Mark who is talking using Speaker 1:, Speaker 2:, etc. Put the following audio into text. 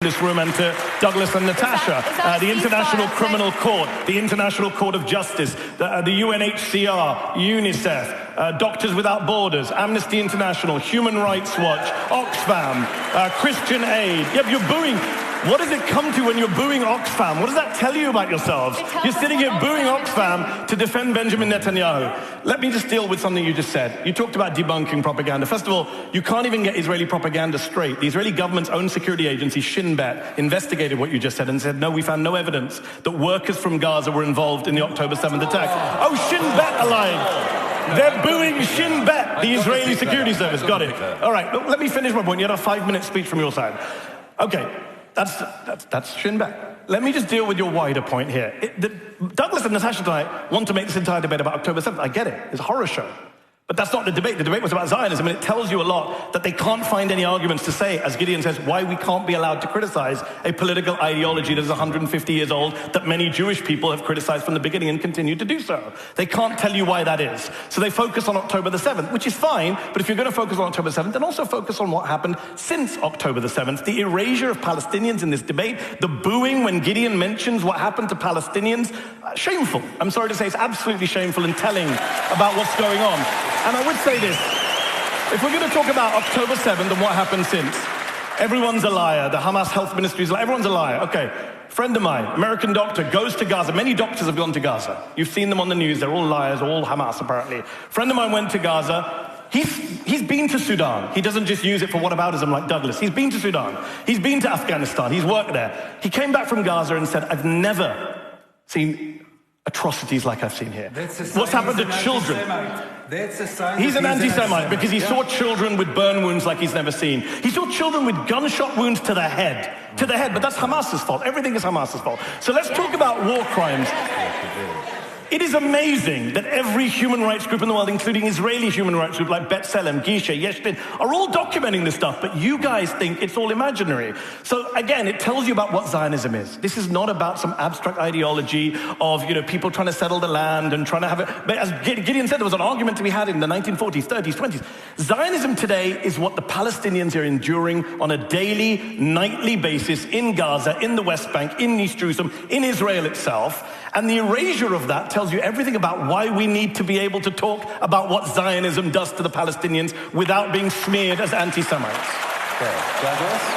Speaker 1: This room, and to Douglas and Natasha, the International Criminal Court, the International Court of Justice, the UNHCR, UNICEF, Doctors Without Borders, Amnesty International, Human Rights Watch, Oxfam, Christian Aid. Yep, you're booing. What does it come to when you're booing Oxfam? What does that tell you about yourselves? You're sitting here booing Oxfam to defend Benjamin Netanyahu. Let me just deal with something you just said. You talked about debunking propaganda. First of all, you can't even get Israeli propaganda straight. The Israeli government's own security agency, Shin Bet, investigated what you just said and said, no, we found no evidence that workers from Gaza were involved in the October 7th attack. Oh, Shin Bet alive. They're booing Shin Bet, the Israeli security service. Got it. All right, let me finish my point. You had a 5-minute speech from your side. Okay. That's Shin Bet. Let me just deal with your wider point here. Douglas and Natasha tonight want to make this entire debate about October 7th. I get it. It's a horror show. But that's not the debate. The debate was about Zionism, and it tells you a lot that they can't find any arguments to say, as Gideon says, why we can't be allowed to criticize a political ideology that is 150 years old, that many Jewish people have criticized from the beginning and continue to do so. They can't tell you why that is. So they focus on October the 7th, which is fine, but if you're going to focus on October 7th, then also focus on what happened since October the 7th, the erasure of Palestinians in this debate, the booing when Gideon mentions what happened to Palestinians. Shameful. I'm sorry to say, it's absolutely shameful and telling about what's going on. And I would say this, if we're going to talk about October 7th and what happened since, everyone's a liar, the Hamas health ministry is a liar, everyone's a liar. Okay, friend of mine, American doctor, goes to Gaza. Many doctors have gone to Gaza. You've seen them on the news, they're all liars, all Hamas apparently. Friend of mine went to Gaza. He's been to Sudan. He doesn't just use it for whataboutism like Douglas. He's been to Sudan. He's been to Afghanistan. He's worked there. He came back from Gaza and said, I've never seen atrocities like I've seen here. What's happened to children? He's an anti-Semite because he saw children with burn wounds like he's never seen. He saw children with gunshot wounds to the head. To the head, but that's Hamas's fault. Everything is Hamas's fault. So let's talk about war crimes. It is amazing that every human rights group in the world, including Israeli human rights groups like B'Tselem, Gisha, Yeshtin, are all documenting this stuff, but you guys think it's all imaginary. So again, it tells you about what Zionism is. This is not about some abstract ideology of, people trying to settle the land and trying to have it. But as Gideon said, there was an argument to be had in the 1940s, 30s, 20s. Zionism today is what the Palestinians are enduring on a daily, nightly basis in Gaza, in the West Bank, in East Jerusalem, in Israel itself. And the erasure of that tells you everything about why we need to be able to talk about what Zionism does to the Palestinians without being smeared as anti-Semites.
Speaker 2: Okay, Douglas?